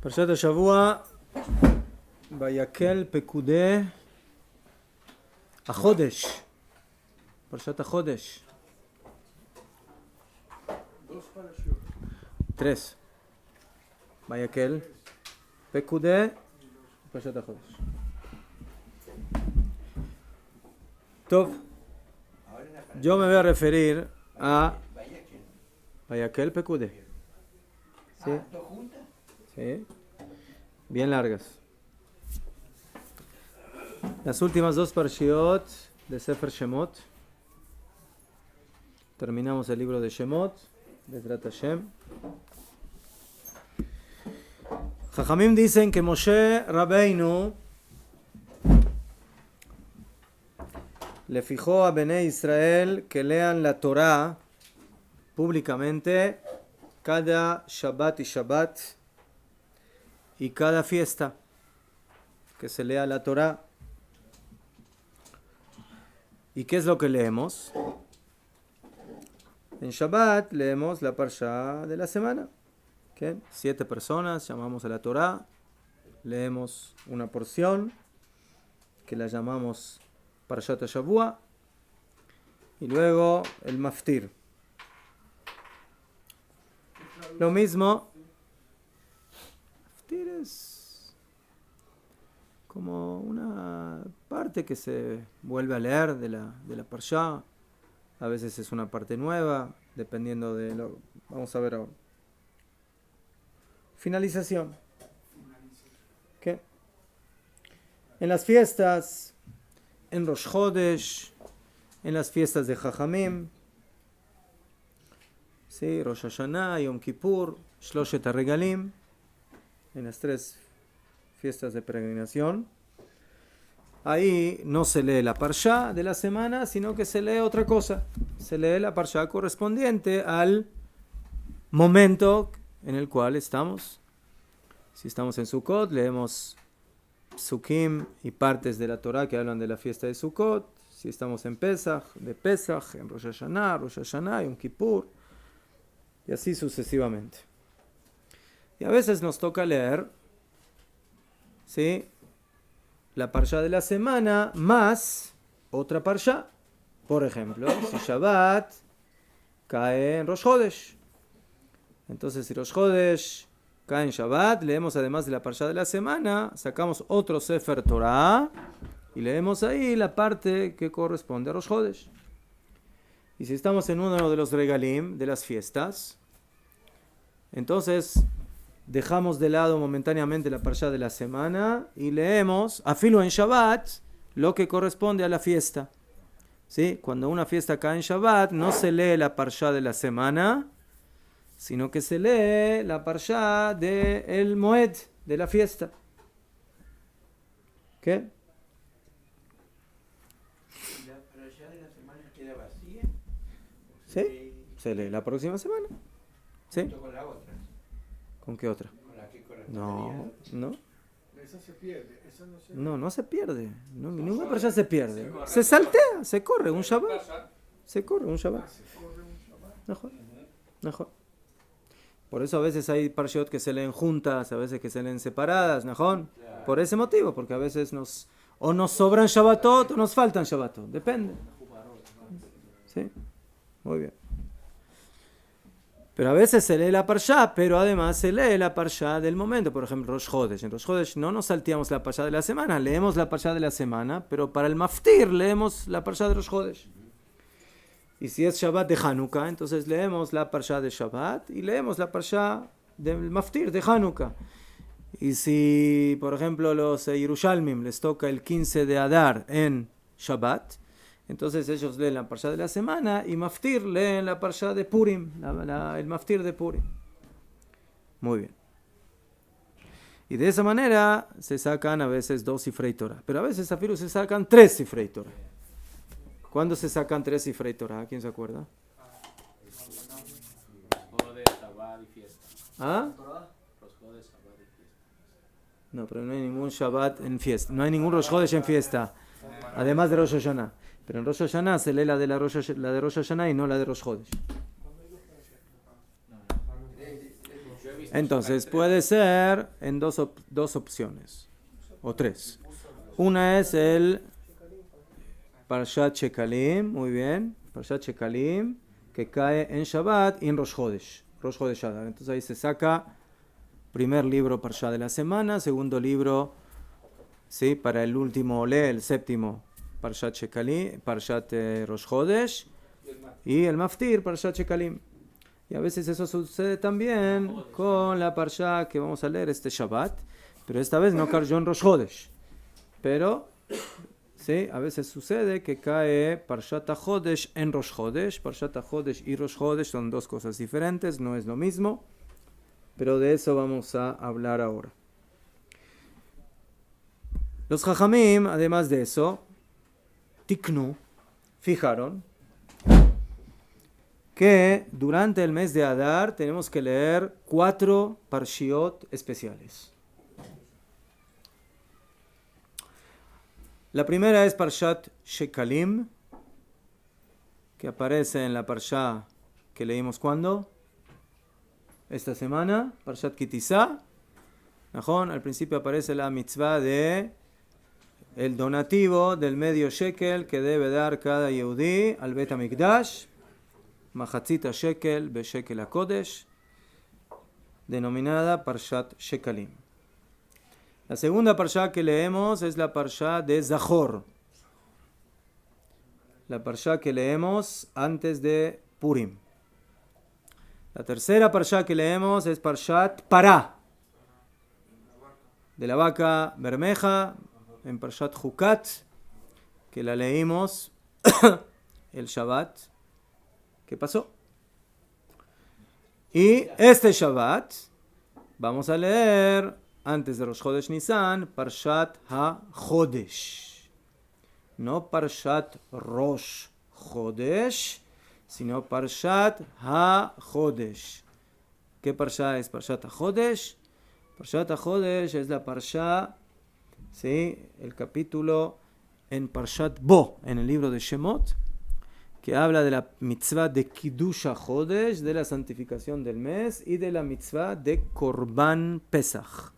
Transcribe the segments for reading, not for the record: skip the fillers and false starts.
פרשת השבוע, ויקל פקודי החודש, פרשת החודש. tres. ויקל פקודי פרשת החודש. טוב, yo me voy a referir a Vayakal Pekudé. ¿Sí? Sí. Bien largas. Las últimas dos parshiot de Sefer Shemot. Terminamos el libro de Shemot, Bezrat Hashem. Jajamim dicen que Moshe Rabbeinu le fijó a Bnei Israel que lean la Torah públicamente cada Shabbat y Shabbat y cada fiesta, que se lea la Torah. ¿Y qué es lo que leemos? En Shabbat leemos la parsha de la semana. ¿Okay? 7 personas llamamos a la Torah, leemos una porción que la llamamos Parshat HaShavua y luego el Maftir. Lo mismo, Maftir es como una parte que se vuelve a leer de la Parsha. A veces es una parte nueva, dependiendo de lo... Vamos a ver ahora. Finalización. ¿Qué? En las fiestas, en Rosh Chodesh, en las fiestas de Jajamim, ¿sí? Rosh Hashanah, Yom Kippur, Shloshet HaRegalim, en las 3 fiestas de peregrinación. Ahí no se lee la parsha de la semana, sino que se lee otra cosa. Se lee la parsha correspondiente al momento en el cual estamos. Si estamos en Sukkot, leemos Psukim y partes de la Torah que hablan de la fiesta de Sukkot. Si estamos en Pesach, de Pesach, en Rosh Hashanah, Yom Kippur, y así sucesivamente. Y a veces nos toca leer, ¿sí?, la parsha de la semana más otra parsha. Por ejemplo, si Shabbat cae en Rosh Chodesh, entonces si Rosh Chodesh cae en Shabbat, leemos además de la parsha de la semana, sacamos otro Sefer Torah y leemos ahí la parte que corresponde a Rosh Chodesh. Y si estamos en uno de los regalim, de las fiestas, entonces dejamos de lado momentáneamente la parsha de la semana y leemos, afilo en Shabbat, lo que corresponde a la fiesta. ¿Sí? Cuando una fiesta cae en Shabbat, no se lee la parsha de la semana, sino que se lee la parsha del Moed, de la fiesta. ¿Qué? ¿La parsha de la semana queda vacía? ¿Sí? Se lee la próxima semana. ¿Sí? Junto con la otra. ¿Con qué otra? Con la que correspondería. No. Esa se pierde, esa no se... No se pierde. No, ninguna parsha se pierde. Se saltea, se corre un Shabbat. Se corre un Shabbat. se corre un Shabbat. Mejor. Mejor. Por eso a veces hay parshiot que se leen juntas, a veces que se leen separadas, ¿no? Por ese motivo, porque a veces nos sobran Shabbatot o nos faltan Shabbatot. Depende. ¿Sí? Muy bien. Pero a veces se lee la parsha, pero además se lee la parsha del momento. Por ejemplo, Rosh Chodesh. En Rosh Chodesh no nos salteamos la parsha de la semana, leemos la parsha de la semana, pero para el Maftir leemos la parsha de Rosh Chodesh. Y si es Shabbat de Hanukkah, entonces leemos la parsha de Shabbat y leemos la parsha del Maftir de Hanukkah. Y si, por ejemplo, los Yerushalmim les toca el 15 de Adar en Shabbat, entonces ellos leen la parsha de la semana y Maftir leen la parsha de Purim, el Maftir de Purim. Muy bien. Y de esa manera se sacan a veces 2 Sifrei Torah, pero a veces afirú se sacan 3 Sifrei Torah. ¿Cuándo se sacan 3 Sifrei Torah? ¿Quién se acuerda? ¿Ah? No, pero no hay ningún Shabbat en fiesta. No hay ningún Rosh Chodesh en fiesta, además de Rosh Hashanah. Pero en Rosh Hashanah se lee la de Rosh Hashanah y no la de Rosh Chodesh. Entonces puede ser en dos opciones, o tres. Una es el Parshat Shekalim, muy bien, Parshat Shekalim, que cae en Shabbat y en Rosh Chodesh Adar. Entonces ahí se saca primer libro Parshat de la semana, segundo libro, ¿sí? Para el último Olé, el séptimo Parshat Shekalim, Parshat Rosh Chodesh, y el Maftir Parshat Shekalim. Y a veces eso sucede también con la Parsha que vamos a leer este Shabbat, pero esta vez no cayó en Rosh Chodesh. Pero sí, a veces sucede que cae Parshat HaChodesh en Rosh Chodesh. Parshat HaChodesh y Rosh Chodesh son dos cosas diferentes, no es lo mismo. Pero de eso vamos a hablar ahora. Los Jajamim, además de eso, Tiknu, fijaron que durante el mes de Adar tenemos que leer 4 parshiot especiales. La primera es Parshat Shekalim, que aparece en la parsha que leímos ¿cuándo? Esta semana, Parshat Kitizá. Al principio aparece la mitzvah de el donativo del medio shekel que debe dar cada yehudí al Bet HaMikdash. Machatzita shekel beshekel HaKodesh, denominada Parshat Shekalim. La segunda parsha que leemos es la parsha de Zachor, la parsha que leemos antes de Purim. La tercera parsha que leemos es Parshat Pará, de la vaca bermeja, en Parshat Jukat, que la leímos el Shabbat que pasó. Y este Shabbat vamos a leer, antes de Rosh Chodesh Nisan, Parshat HaChodesh. No Parshat Rosh Chodesh, sino Parshat HaChodesh. ¿Qué parsha es Parshat HaChodesh? Parshat HaChodesh es la parsha, ¿sí? El capítulo en Parshat Bo, en el libro de Shemot, que habla de la mitzvah de Kiddush HaChodesh, de la santificación del mes, y de la mitzvah de Korban Pesach,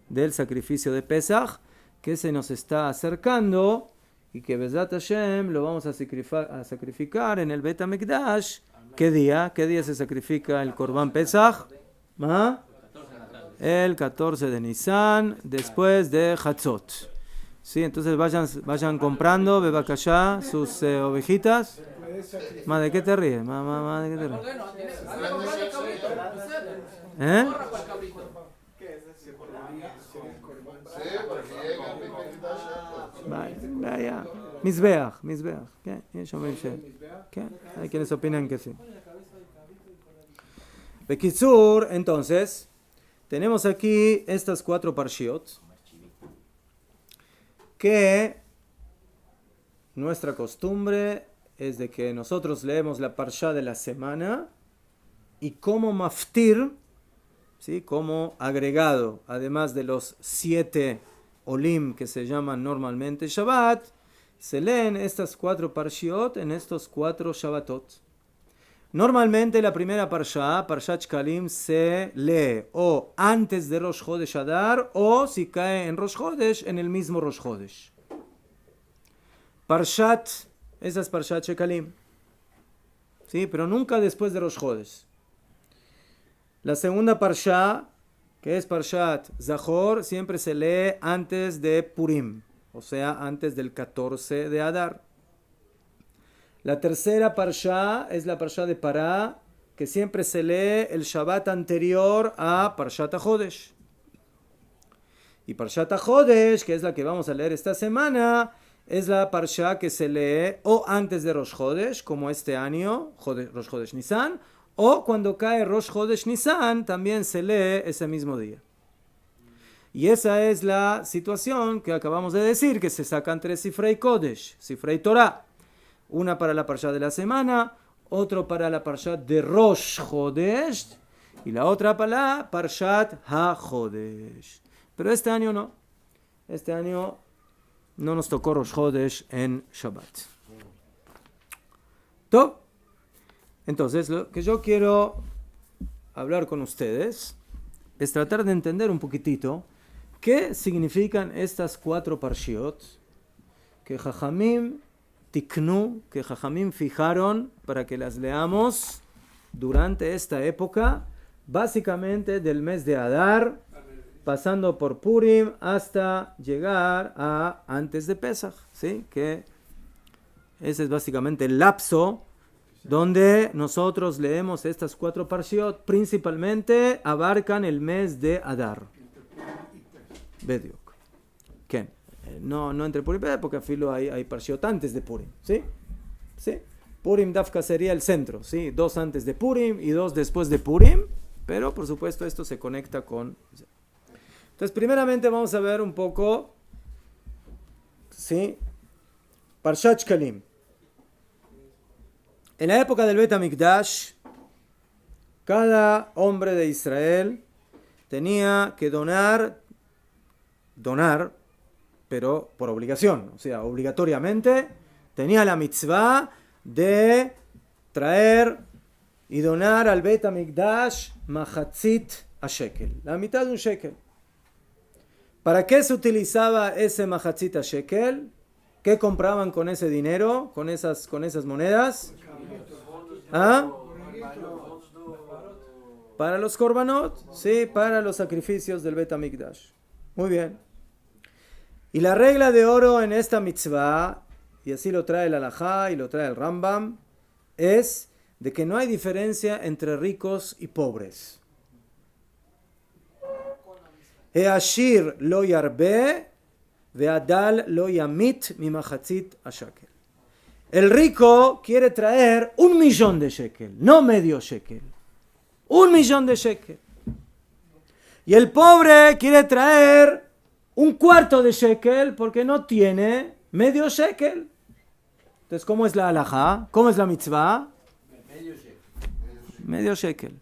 del sacrificio de Pesach, que se nos está acercando, y que Bezrat Hashem lo vamos a sacrificar en el Bet HaMikdash. ¿Qué día? ¿Qué día se sacrifica el Korban Pesach? El 14 de Nisan, después de Hatzot. Sí, entonces vayan comprando, bebakashá, sus ovejitas. ¿De qué te ríes? ¿De qué te ríes? ¿Eh? vaya. Mizbeach. כן, יש אומרים ש... כן, hay quienes opinan que sí. Bekitzur, entonces, tenemos aquí estas 4 parshiot que nuestra costumbre es de que nosotros leemos la parsha de la semana y como maftir, ¿sí? Como agregado, además de los 7 olim que se llaman normalmente Shabbat, se leen estas 4 parshiot en estos 4 Shabbatot. Normalmente la primera parsha, Parshat Shekalim, se lee o antes de Rosh Chodesh Adar o si cae en Rosh Chodesh, en el mismo Rosh Chodesh. Esa es Parshat Shekalim, ¿sí? Pero nunca después de Rosh Chodesh. La segunda parsha, que es Parshat Zachor, siempre se lee antes de Purim, o sea, antes del 14 de Adar. La tercera parsha es la parsha de Pará, que siempre se lee el Shabbat anterior a Parshat HaChodesh. Y Parshat HaChodesh, que es la que vamos a leer esta semana, es la parsha que se lee o antes de Rosh Chodesh, como este año, Rosh Chodesh Nisan, o cuando cae Rosh Chodesh Nisan, también se lee ese mismo día. Y esa es la situación que acabamos de decir, que se sacan 3 Sifrei Kodesh, Sifrei Torah. Una para la parsha de la semana, otro para la parsha de Rosh Chodesh y la otra para la Parshat HaChodesh. Pero este año no. Este año no nos tocó Rosh Chodesh en Shabbat. Entonces, lo que yo quiero hablar con ustedes es tratar de entender un poquitito qué significan estas 4 parshiot que Jajamim tiknu, que Jajamim fijaron para que las leamos durante esta época, básicamente del mes de Adar, pasando por Purim hasta llegar a antes de Pesach, ¿sí? Que ese es básicamente el lapso donde nosotros leemos estas 4 parshiot, principalmente abarcan el mes de Adar. Bediuk. ¿Qué? No entre Purim y Pesach, porque afilo hay parshiot antes de Purim, ¿sí? ¿Sí? Purim Dafka sería el centro, ¿sí? 2 antes de Purim y 2 después de Purim, pero por supuesto esto se conecta con... Entonces, primeramente vamos a ver un poco, ¿sí? Parshat Shkalim. En la época del Bet HaMikdash, cada hombre de Israel tenía que donar, pero por obligación, o sea, obligatoriamente, tenía la mitzvah de traer y donar al Bet HaMikdash machatzit a shekel, la mitad de un shekel. ¿Para qué se utilizaba ese machatzit a shekel? ¿Qué compraban con ese dinero, con esas monedas? ¿Ah? Para los korbanot, sí, para los sacrificios del Bet HaMikdash. Muy bien. Y la regla de oro en esta mitzvah, y así lo trae el Halajá y lo trae el Rambam, es de que no hay diferencia entre ricos y pobres. Heashir lo yarbe, veadal lo yamit mi machatzit a shekel. El rico quiere traer 1.000.000 de shekel, no medio shekel. 1.000.000 de shekel. Y el pobre quiere traer 1/4 de shekel porque no tiene medio shekel. Entonces, ¿cómo es la halajá? ¿Cómo es la mitzvah? Medio shekel.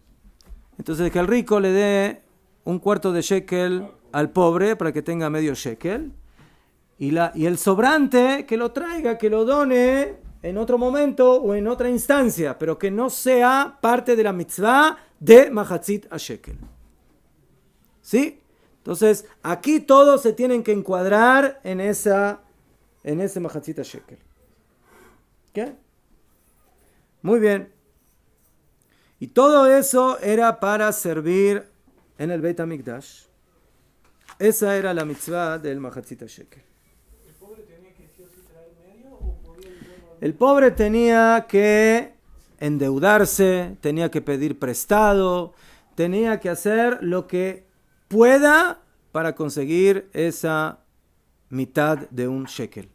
Entonces, que el rico le dé 1/4 de shekel al pobre para que tenga medio shekel. Y el sobrante que lo traiga, que lo done en otro momento o en otra instancia, pero que no sea parte de la mitzvah de machatzit a shekel. ¿Sí? Entonces, aquí todos se tienen que encuadrar en ese machatzit a shekel. ¿Qué? Muy bien. Y todo eso era para servir en el Beit HaMikdash. Esa era la mitzvah del machatzit a shekel. El pobre tenía que endeudarse, tenía que pedir prestado, tenía que hacer lo que pueda para conseguir esa mitad de un shekel.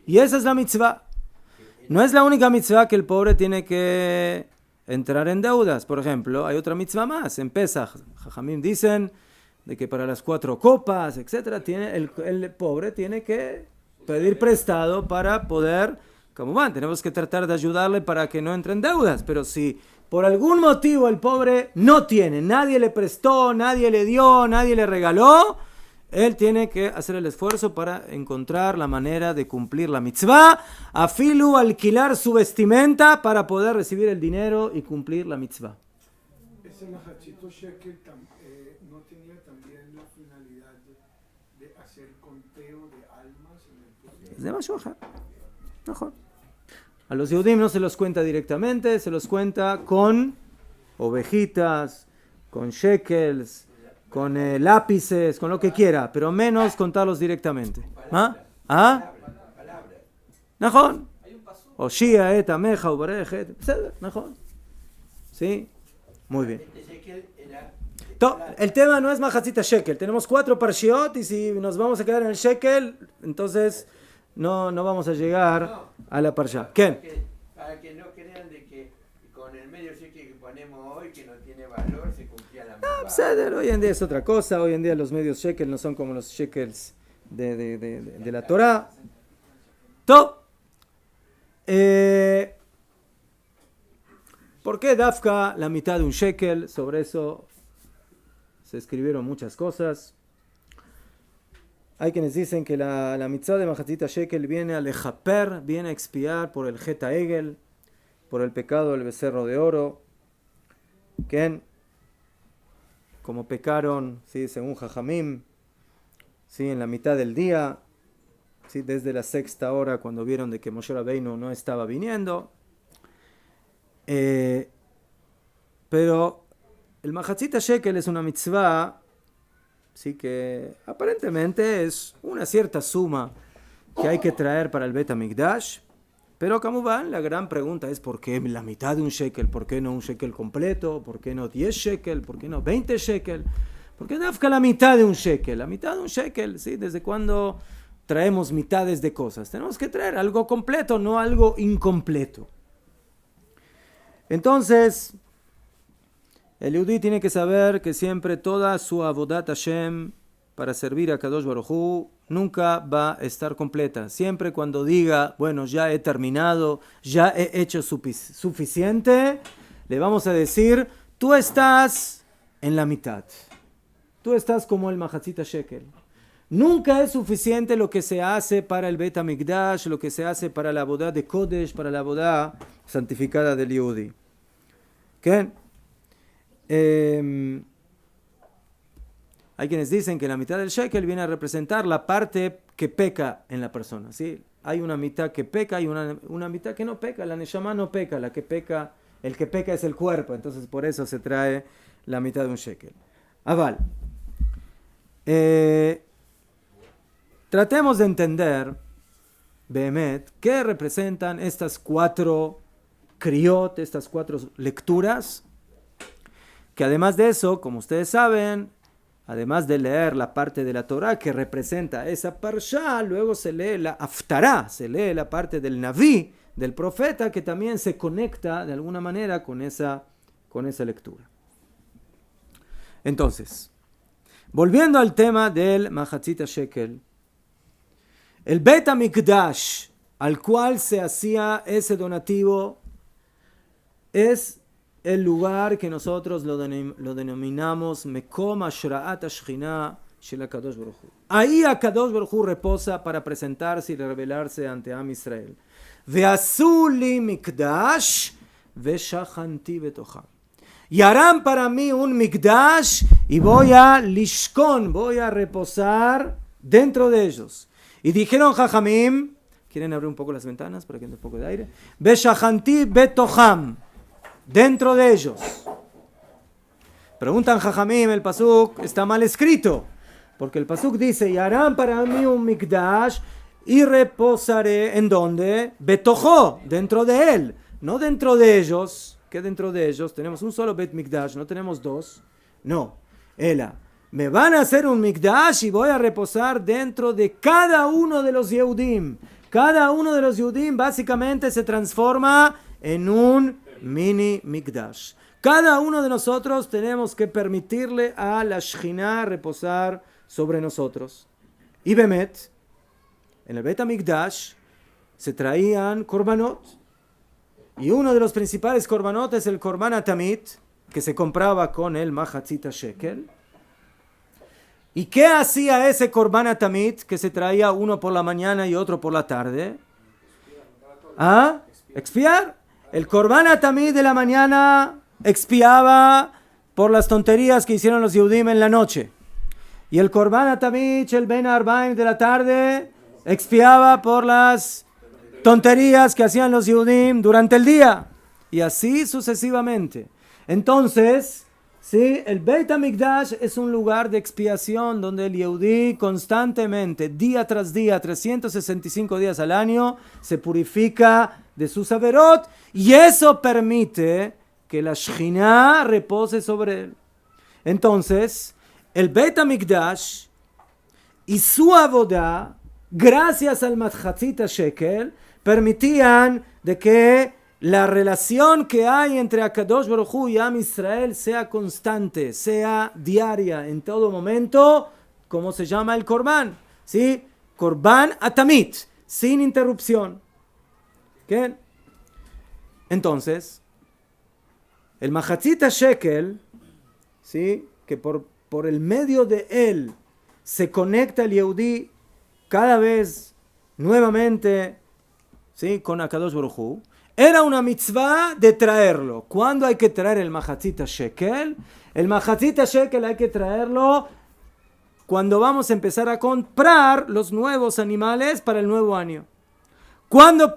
Y esa es la mitzvah. No es la única mitzvah que el pobre tiene que entrar en deudas. Por ejemplo, hay otra mitzvah más. En Pesach, Jajamim dicen de que para las 4 copas, etc., el pobre tiene que pedir prestado para poder... Como van, tenemos que tratar de ayudarle para que no entre en deudas. Pero si por algún motivo el pobre no tiene, nadie le prestó, nadie le dio, nadie le regaló, él tiene que hacer el esfuerzo para encontrar la manera de cumplir la mitzvah, afilu alquilar su vestimenta para poder recibir el dinero y cumplir la mitzvah. Ese machatzito shekel no tenía también la finalidad de hacer conteo de almas en el pueblo. Es demasiado mejor. A los Yehudim no se los cuenta directamente, se los cuenta con ovejitas, con shekels, con lápices, con lo que quiera, pero menos contarlos directamente. ¿Ah? ¿Ah? ¿Najón? Oshia et ameja ubarejet. ¿Najón? ¿Sí? Muy bien. El tema no es machatzit shekel. Tenemos 4 parshiot y si nos vamos a quedar en el shekel, entonces no vamos a llegar a la parsha. ¿Qué? Para que no crean de que con el medio shekel que ponemos hoy, que no tiene valor, se cumplía la misma. Hoy en día es otra cosa. Hoy en día los medios shekel no son como los shekels de la Torah. ¿Por qué Dafka la mitad de un shekel? Sobre eso se escribieron muchas cosas. Hay quienes dicen que la mitzvah de machatzit shekel viene a lejaper, viene a expiar por el Jeta Egel, por el pecado del becerro de oro. como pecaron, ¿sí? Según Jajamim, ¿sí? En la mitad del día, ¿sí? Desde la 6ª hora, cuando vieron de que Moshe Rabbeinu no estaba viniendo. Pero el Mahatzit Shekel es una mitzvah, ¿sí? Que aparentemente es una cierta suma que hay que traer para el Bet HaMikdash. Pero como van, la gran pregunta es ¿por qué la mitad de un shekel? ¿Por qué no un shekel completo? ¿Por qué no 10 shekel? ¿Por qué no 20 shekel? ¿Por qué dafka la mitad de un shekel? La mitad de un shekel, ¿sí? ¿Desde cuándo traemos mitades de cosas? Tenemos que traer algo completo, no algo incompleto. Entonces, el Yehudí tiene que saber que siempre toda su avodat Hashem para servir a Kadosh Baruj Hu nunca va a estar completa. Siempre cuando diga, bueno, ya he terminado, ya he hecho suficiente, le vamos a decir, tú estás en la mitad. Tú estás como el Mahatzit Shekel. Nunca es suficiente lo que se hace para el Bet HaMikdash, lo que se hace para la boda de Kodesh, para la boda santificada del Yehudi. ¿Qué? Hay quienes dicen que la mitad del shekel viene a representar la parte que peca en la persona, ¿sí? Hay una mitad que peca y una mitad que no peca. La neshama no peca, el que peca es el cuerpo. Entonces por eso se trae la mitad de un shekel. Aval. Tratemos de entender, Behemet, qué representan estas 4 kriot, estas 4 lecturas, que además de eso, como ustedes saben, además de leer la parte de la Torah que representa esa parsha, luego se lee la Haftará, se lee la parte del Naví, del profeta, que también se conecta de alguna manera con esa lectura. Entonces, volviendo al tema del Mahatzit Shekel, el Bet HaMikdash al cual se hacía ese donativo es el lugar que nosotros lo denominamos Mekom Ashra'at HaShechina Shel HaKadosh Baruch Hu. Ahí HaKadosh Baruch Hu reposa para presentarse y revelarse ante Am Israel. Ve'asu li mikdash ve'shachanti betocham. Y harán para mí un mikdash y voy a lishkon, voy a reposar dentro de ellos. Y dijeron Jajamim, ¿quieren abrir un poco las ventanas para que entre un poco de aire? Ve'shachanti betocham. Dentro de ellos. Preguntan Jajamim, el pasuk está mal escrito, porque el pasuk dice, y harán para mí un mikdash y reposaré, ¿en dónde? Betojo, dentro de él, no dentro de ellos. ¿Qué dentro de ellos? Tenemos un solo bet mikdash, no tenemos 2. No, me van a hacer un mikdash y voy a reposar dentro de cada uno de los Yehudim. Cada uno de los Yehudim básicamente se transforma en un mini mikdash. Cada uno de nosotros tenemos que permitirle a la Shechina reposar sobre nosotros. Y Bemet, en el Bet HaMikdash se traían korbanot. Y uno de los principales korbanot es el korban atamit, que se compraba con el Mahatzit Shekel. ¿Y qué hacía ese korban atamit que se traía uno por la mañana y otro por la tarde? Expiar. El korban atamid de la mañana expiaba por las tonterías que hicieron los Yehudim en la noche. Y el korban atamid, el ben arbaim de la tarde, expiaba por las tonterías que hacían los Yehudim durante el día. Y así sucesivamente. Entonces, ¿sí? El Beit HaMikdash es un lugar de expiación donde el Yehudí constantemente, día tras día, 365 días al año, se purifica de sus averot, y eso permite que la Shechina repose sobre él. Entonces, el Bet HaMikdash y su avodah, gracias al Mahatzit Shekel, permitían de que la relación que hay entre HaKadosh Baruch Hu y Am Israel sea constante, sea diaria, en todo momento, como se llama el Korban, ¿sí? Korban Atamit, sin interrupción. ¿Qué? Entonces, el Mahatzit Shekel, ¿sí? Que por el medio de él se conecta el Yehudí cada vez nuevamente, ¿sí? Con HaKadosh Baruch Hu. Era una mitzvah de traerlo. ¿Cuándo hay que traer el mahatzit shekel? El mahatzit shekel hay que traerlo cuando vamos a empezar a comprar los nuevos animales para el nuevo año. ¿Cuándo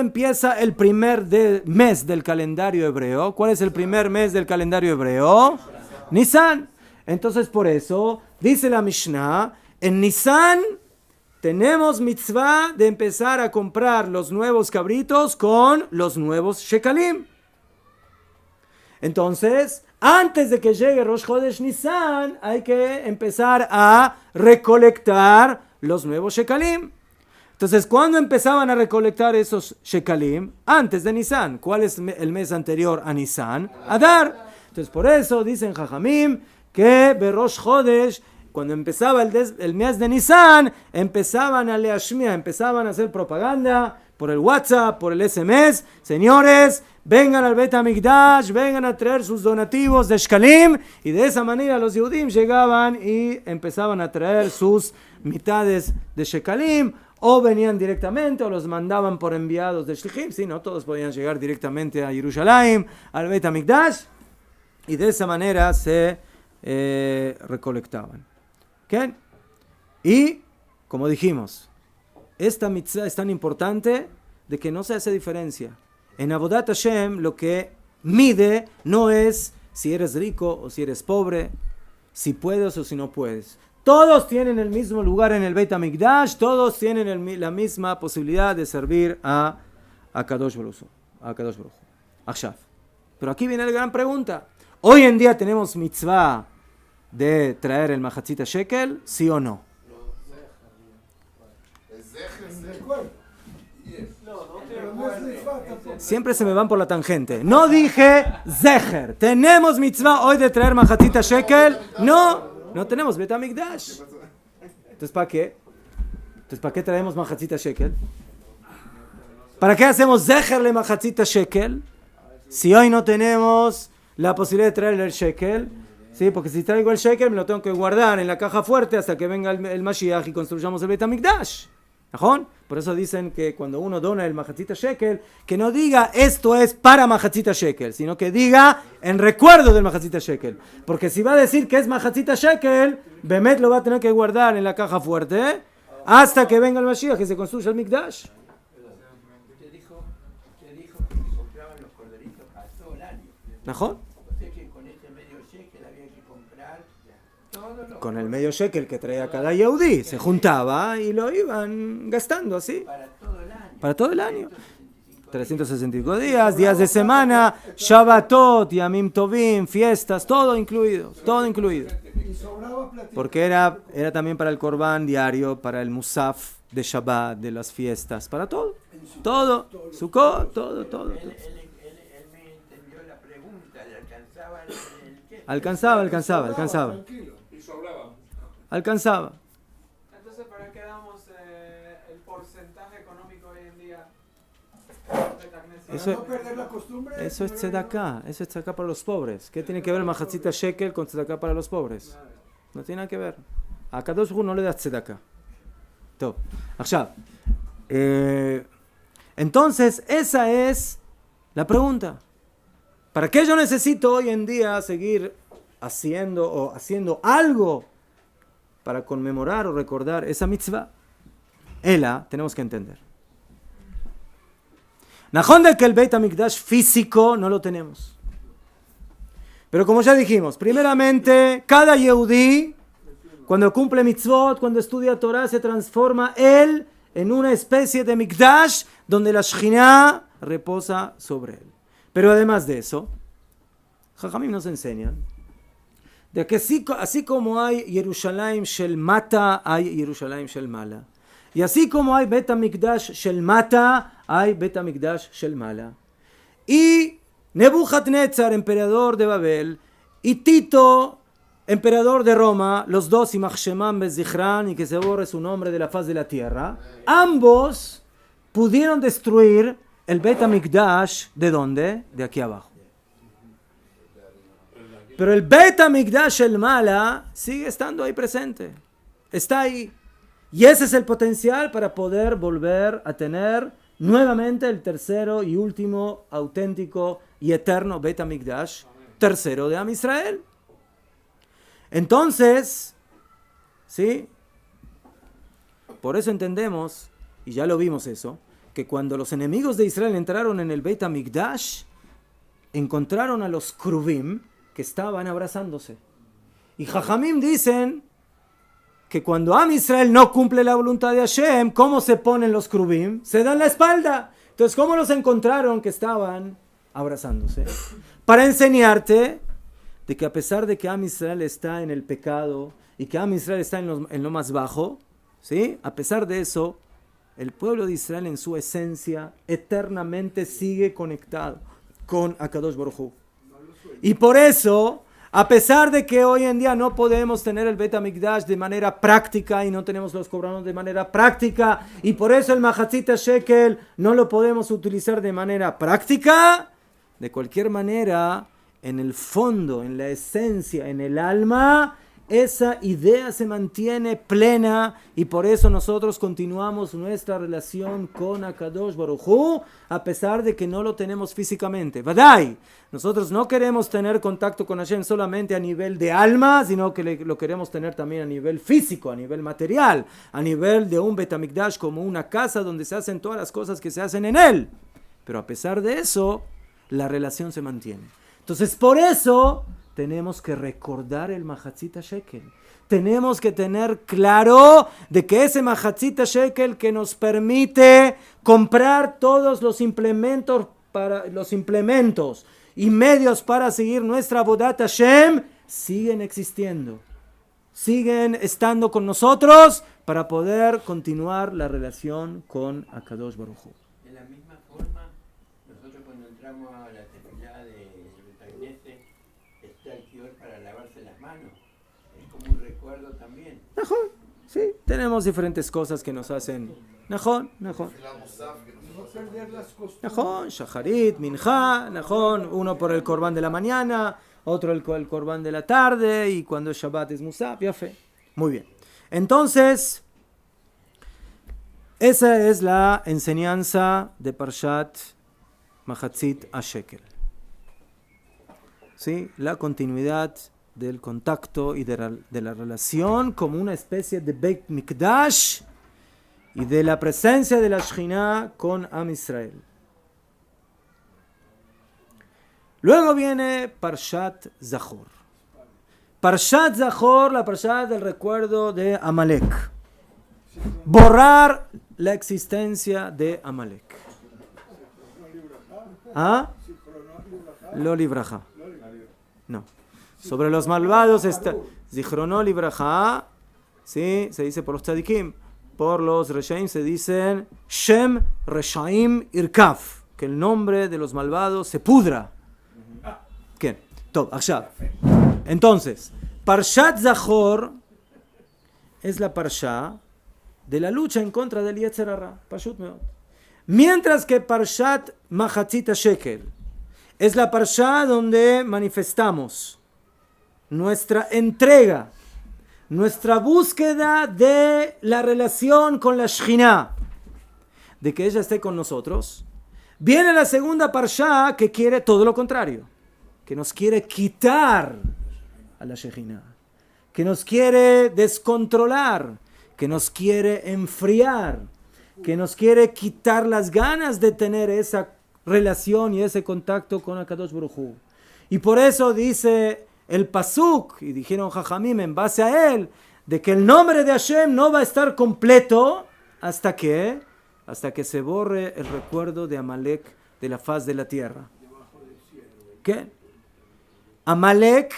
empieza el primer mes del calendario hebreo? ¿Cuál es el primer mes del calendario hebreo? Nisan. Entonces por eso dice la Mishnah, en Nisan tenemos mitzvah de empezar a comprar los nuevos cabritos con los nuevos shekalim. Entonces, antes de que llegue Rosh Chodesh Nisan, hay que empezar a recolectar los nuevos shekalim. Entonces, ¿cuándo empezaban a recolectar esos shekalim? Antes de Nisan. ¿Cuál es el mes anterior a Nisan? Adar. Entonces, por eso dicen Jajamim que Berosh Chodesh, cuando empezaba el mes de Nisan, empezaban a leashmia, empezaban a hacer propaganda por el WhatsApp, por el SMS. Señores, vengan al Bet HaMikdash, vengan a traer sus donativos de shkalim. Y de esa manera los Yehudim llegaban y empezaban a traer sus mitades de shekalim. O venían directamente, o los mandaban por enviados de shlichim. Sí, no todos podían llegar directamente a Jerusalén, al Bet HaMikdash. Y de esa manera se recolectaban. ¿Okay? Y, como dijimos, esta mitzvah es tan importante de que no se hace diferencia. En Avodat Hashem lo que mide no es si eres rico o si eres pobre, si puedes o si no puedes. Todos tienen el mismo lugar en el Beit HaMikdash, todos tienen la misma posibilidad de servir a Kadosh Baruch Hu. Achshav. Pero aquí viene la gran pregunta. Hoy en día tenemos mitzvah de traer el mahatzit shekel, ¿sí o no? Siempre se me van por la tangente. No dije zecher. ¿Tenemos mitzvah hoy de traer mahatzit shekel? No tenemos Bet HaMikdash. Entonces, ¿para qué? ¿para qué traemos mahatzit shekel? ¿Para qué hacemos zecher le mahatzit shekel? Si hoy no tenemos la posibilidad de traer el shekel, ¿sí? Porque si traigo el shekel me lo tengo que guardar en la caja fuerte hasta que venga el Mashiach y construyamos el Bet HaMikdash. ¿Ajón? Por eso dicen que cuando uno dona el mahatzit shekel, que no diga esto es para mahatzit shekel, sino que diga en recuerdo del mahatzit shekel. Porque si va a decir que es mahatzit shekel, Bemet lo va a tener que guardar en la caja fuerte hasta que venga el Mashiach y se construya el Mikdash. Usted dijo que compraban los corderitos a todo el año. ¿Ajón? O sea que con ese medio shekel había que comprar todos los Con el medio shekel que traía cada Yehudí, se juntaba y lo iban gastando así. Para todo el año. 365 días, días de semana, Shabbatot, Yamim Tovim, fiestas, todo incluido. Porque era también para el Korban diario, para el Musaf de Shabbat, de las fiestas, para todo. Todo, Sukkot, todo. Él me entendió la pregunta, ¿le alcanzaba el qué? Alcanzaba. Y sobraba. Alcanzaba. Entonces, ¿para qué damos el porcentaje económico hoy en día? Eso, no perder la costumbre. eso es tzedakah para los pobres. ¿Qué tiene que ver mahatzit shekel con tzedakah para los pobres? No tiene nada que ver. A Kadosh Hu no le das tzedakah. Top. Entonces, esa es la pregunta. ¿Para qué yo necesito hoy en día seguir haciendo algo para conmemorar o recordar esa mitzvah? Tenemos que entender. Najón de que el Beit HaMikdash físico no lo tenemos. Pero como ya dijimos, primeramente, cada Yehudí, cuando cumple mitzvot, cuando estudia Torah, se transforma él en una especie de Mikdash donde la Shekhinah reposa sobre él. Pero además de eso, Jajamim nos enseñan de que así como hay Jerusalén Shel Mata, hay Jerusalén Shel Mala. Y así como hay Bet HaMikdash Shel Mata, hay Bet HaMikdash Shel Mala. Y Nebuchadnezzar, emperador de Babel, y Tito, emperador de Roma, los dos, Yimach Shemam Bezichran, y que se borre su nombre de la faz de la tierra, ambos pudieron destruir el Bet HaMikdash, ¿de dónde? De aquí abajo. Pero el Bet HaMikdash Shel Mala sigue estando ahí presente. Está ahí. Y ese es el potencial para poder volver a tener nuevamente el tercero y último auténtico y eterno Beit HaMikdash, tercero de Am Israel. Entonces, ¿sí? Por eso entendemos, y ya lo vimos eso, que cuando los enemigos de Israel entraron en el Beit HaMikdash, encontraron a los Kruvim que estaban abrazándose. Y Jajamim dicen que cuando Am Israel no cumple la voluntad de Hashem, ¿cómo se ponen los Kruvim? Se dan la espalda. Entonces, ¿cómo los encontraron que estaban abrazándose? Para enseñarte de que a pesar de que Am Israel está en el pecado y que Am Israel está en lo más bajo, ¿sí? A pesar de eso, el pueblo de Israel en su esencia eternamente sigue conectado con Akadosh Baruj Hu. Y por eso, a pesar de que hoy en día no podemos tener el Beit HaMikdash de manera práctica y no tenemos los korbanot de manera práctica, y por eso el Mahatzit HaShekel no lo podemos utilizar de manera práctica, de cualquier manera, en el fondo, en la esencia, en el alma, esa idea se mantiene plena y por eso nosotros continuamos nuestra relación con Akadosh Baruj Hu a pesar de que no lo tenemos físicamente. Vadai, nosotros no queremos tener contacto con Hashem solamente a nivel de alma, sino que lo queremos tener también a nivel físico, a nivel material, a nivel de un Beit HaMikdash como una casa donde se hacen todas las cosas que se hacen en él. Pero a pesar de eso, la relación se mantiene. Entonces por eso tenemos que recordar el Mahatzit HaShekel. Tenemos que tener claro de que ese Mahatzit HaShekel que nos permite comprar todos los implementos y medios para seguir nuestra Avodat Hashem siguen existiendo. Siguen estando con nosotros para poder continuar la relación con Akadosh Baruj Hu. De la misma forma, nosotros cuando entramos a la tefilá de Betagneset, está el kior para lavarse las manos. Es como un recuerdo también. Najón, sí, tenemos diferentes cosas que nos hacen. Najón. No perder las costumbres. Najón, Shacharit, Minjá, Najón, uno por el Corbán de la mañana, otro el Corbán de la tarde, y cuando es Shabbat es Musaf, ya fe. Muy bien. Entonces, esa es la enseñanza de Parshat Mahatzit HaShekel. ¿Sí? La continuidad del contacto y de la relación como una especie de Beit Mikdash y de la presencia de la Shekhinah con Am Israel. Luego viene Parshat Zachor. Parshat Zachor, la Parshat del recuerdo de Amalek. Borrar la existencia de Amalek. ¿Ah? Lo libraja. No. Sobre los malvados está Zichrono libraja. Sí, se dice por los tzadikim. Por los reshaim se dicen Shem Reshaim Irkaf. Que el nombre de los malvados se pudra. ¿Qué? Top, Akshav. Entonces, Parshat Zachor es la Parsha de la lucha en contra del Yetzer Hara. Pashut meod. Mientras que Parshat Mahatzit HaShekel es la Parsha donde manifestamos nuestra entrega, nuestra búsqueda de la relación con la Shekhinah, de que ella esté con nosotros. Viene la segunda Parsha que quiere todo lo contrario, que nos quiere quitar a la Shekhinah, que nos quiere descontrolar, que nos quiere enfriar, que nos quiere quitar las ganas de tener esa relación y ese contacto con Akadosh Baruj Hu. Y por eso dice el Pasuk, y dijeron Jajamim en base a él, de que el nombre de Hashem no va a estar completo hasta que se borre el recuerdo de Amalek de la faz de la tierra. ¿Qué? Amalek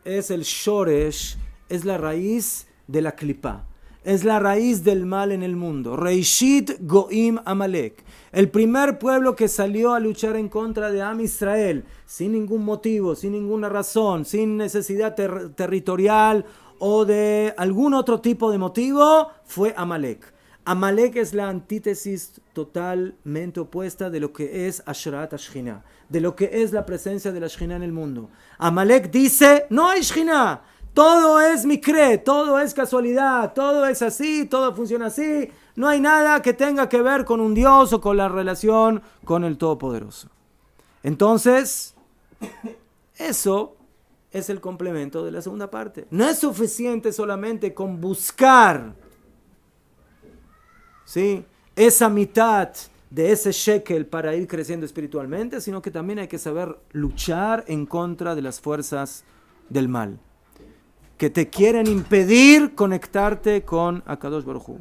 es el shoresh, es la raíz de la klipa. Es la raíz del mal en el mundo. Reishit Goim Amalek. El primer pueblo que salió a luchar en contra de Am Israel, sin ningún motivo, sin ninguna razón, sin necesidad territorial o de algún otro tipo de motivo, fue Amalek. Amalek es la antítesis totalmente opuesta de lo que es Ashrat HaShekhinah, de lo que es la presencia de la Shekhinah en el mundo. Amalek dice, no hay Shekhinah. Todo es mikre, todo es casualidad, todo es así, todo funciona así. No hay nada que tenga que ver con un Dios o con la relación con el Todopoderoso. Entonces, eso es el complemento de la segunda parte. No es suficiente solamente con buscar, ¿sí?, esa mitad de ese shekel para ir creciendo espiritualmente, sino que también hay que saber luchar en contra de las fuerzas del mal, que te quieren impedir conectarte con Akadosh Baruj Hu.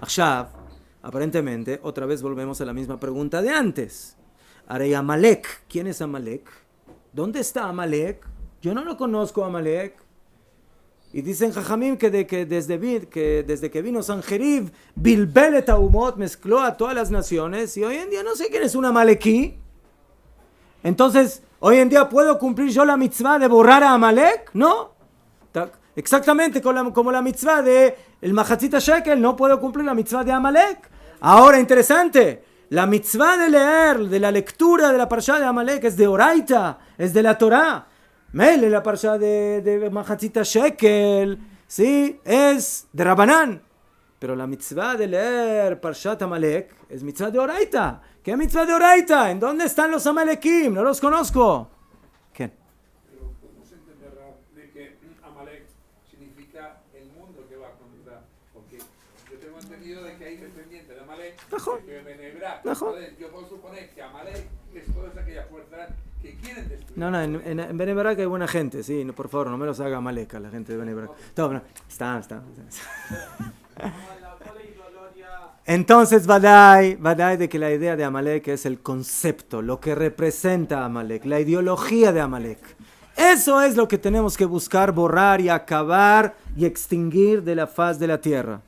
Akshav, aparentemente, otra vez volvemos a la misma pregunta de antes. Arei Amalek, ¿quién es Amalek? ¿Dónde está Amalek? Yo no lo conozco a Amalek. Y dicen Jajamim que desde que vino Sanjerib, Bilbelet Haumot, mezcló a todas las naciones, y hoy en día no sé quién es un Amalekí. Entonces, hoy en día ¿puedo cumplir yo la mitzvah de borrar a Amalek? No. Exactamente como la mitzvah de el Mahatzit Shekel, no puedo cumplir la mitzvah de Amalek. Ahora, interesante, la mitzvah de leer, de la lectura de la parsha de Amalek es de Oraita, es de la Torah. Mele, la parsha de Mahatzit Shekel, sí, es de Rabanán. Pero la mitzvah de leer parshat Amalek es mitzvah de Oraita. ¿Qué mitzvah de Oraita? ¿En dónde están los Amalekim? No los conozco. ¿Qué? Pero ¿cómo se entenderá de que Amalek significa el mundo que va contra? Porque yo tengo entendido de que hay descendientes de Amalek que ven Hebrá. Entonces yo puedo suponer que Amalek es todas aquellas fuerzas que quieren destruir. No, en Bnei Brak hay buena gente, sí, no, por favor, no me los haga Amalek a la gente de Bnei Brak. No, está. Entonces, Vadai de que la idea de Amalek es el concepto, lo que representa Amalek, la ideología de Amalek. Eso es lo que tenemos que buscar, borrar y acabar y extinguir de la faz de la tierra.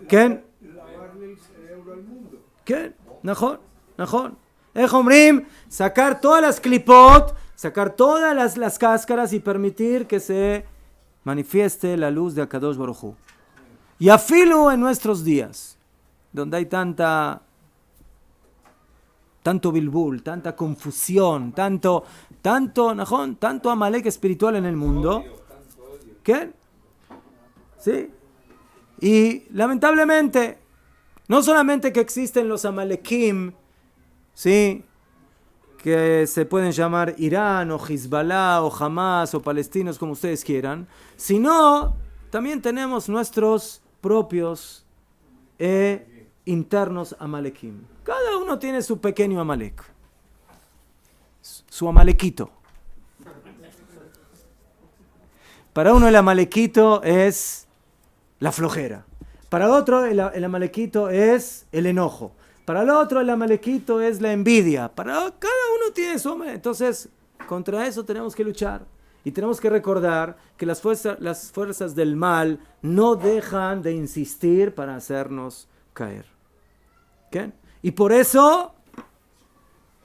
¿Quién? Lavarle el cerebro al mundo. ¿Quién? Najón. Omrim, sacar todas las clipot, sacar todas las cáscaras y permitir que se manifieste la luz de Akadosh Baruj Hu. Y afilo en nuestros días, donde hay tanto bilbul, tanta confusión, tanto Amalek espiritual en el mundo. ¿Qué? ¿Sí? Y lamentablemente, no solamente que existen los Amalekim, ¿sí?, que se pueden llamar Irán o Hezbollah o Hamas o palestinos, como ustedes quieran, sino también tenemos nuestros propios internos Amalekim. Cada uno tiene su pequeño Amalek, su Amalequito. Para uno el Amalequito es la flojera. Para otro el Amalequito es el enojo. Para el otro el Amalequito es la envidia. Para cada uno tiene su Amalek. Entonces, contra eso tenemos que luchar. Y tenemos que recordar que las fuerzas del mal no dejan de insistir para hacernos caer. ¿Qué? Y por eso,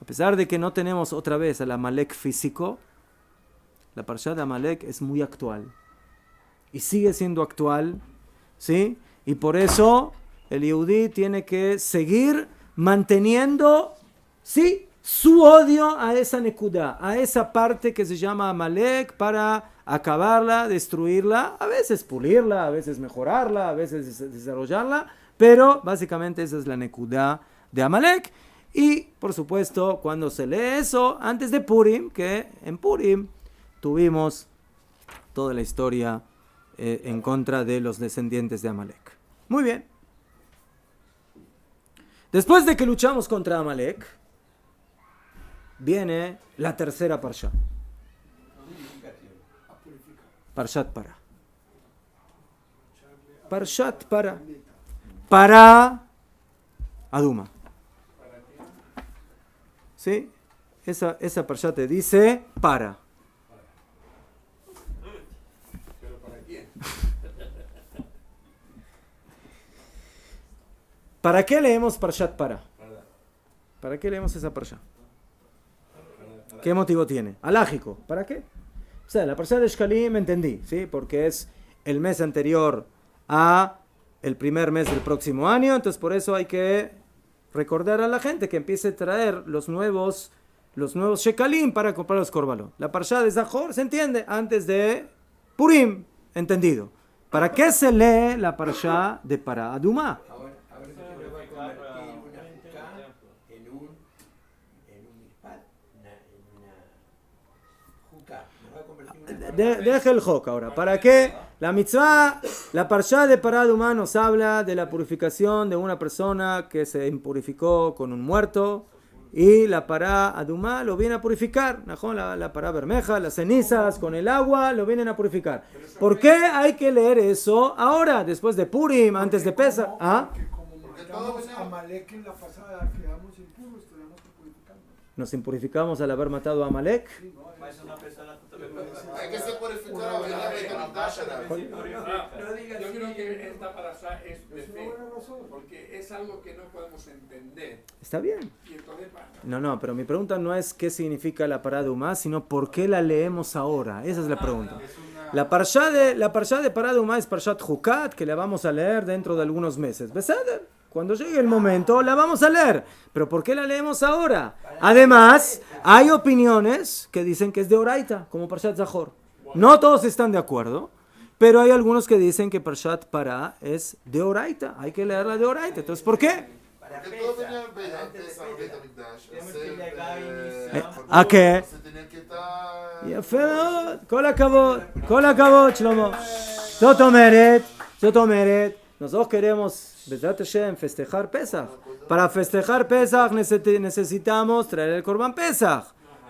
a pesar de que no tenemos otra vez al Amalek físico, la parsha de Amalek es muy actual. Y sigue siendo actual, ¿sí? Y por eso el Yehudí tiene que seguir manteniendo, ¿sí?, su odio a esa nekuda, a esa parte que se llama Amalek, para acabarla, destruirla, a veces pulirla, a veces mejorarla, a veces desarrollarla, pero básicamente esa es la nekuda de Amalek. Y por supuesto, cuando se lee eso antes de Purim, que en Purim tuvimos toda la historia en contra de los descendientes de Amalek. Muy bien. Después de que luchamos contra Amalek, viene la tercera parsha. Parshat Para. Parshat Para. Para Aduma. ¿Sí? Esa parsha te dice para. ¿Pero para quién? ¿Para qué leemos Parshat Para? ¿Para qué leemos esa parsha? ¿Qué motivo tiene? Alágico. ¿Para qué? O sea, la parsha de Shkalim entendí, ¿sí? Porque es el mes anterior a el primer mes del próximo año, entonces por eso hay que recordar a la gente que empiece a traer los nuevos shekalim para comprar los korbanot. La parsha de Zahor se entiende antes de Purim, entendido. ¿Para qué se lee la parashá de Pará Adumá? Ahora se le va a convertir una jukah en un mispat, en una jukah. Nos va a convertir en una Deje el hok ahora. ¿Para qué? La mitzvah, la parashá de Pará Adumá nos habla de la purificación de una persona que se impurificó con un muerto. Y la pará adumá lo viene a purificar. La pará bermeja, las cenizas con el agua lo vienen a purificar. ¿Por qué hay que leer eso ahora, después de Purim, antes de Pesach? ¿Ah? Porque como matamos a Amalek en la pasada, quedamos impuros, tenemos que purificarnos. Nos impurificamos al haber matado a Amalek. Sí, ¿no? Hay que ser purificado. Yo creo que esta parashá es de Es una fe, buena razón. porque es algo que no podemos entender. Está bien. Y entonces, No, pero mi pregunta no es qué significa la pará adumá, sino por qué la leemos ahora. Esa es la pregunta. La parashá de pará adumá es Parshat Jukat, que la vamos a leer dentro de algunos meses. ¿Beseder? Cuando llegue el momento la vamos a leer. Pero ¿por qué la leemos ahora? Además, hay opiniones que dicen que es de Oraita, como Parshat Zahor. No todos están de acuerdo, pero hay algunos que dicen que Parshat Pará es de Oraita. Hay que leerla de Oraita. Entonces, ¿por qué? para Porque todo Pesach, venía antes de antes al Beit Pesach. HaMikdash. Tenemos Hacer, que llegar a iniciar. ¿A qué? Se tenía que estar... יפה מאוד, כל הכבוד, שלמה. זאת אומרת, nosotros queremos, Bezrat Hashem, festejar Pesach. Para festejar Pesach necesitamos traer el Korban Pesach.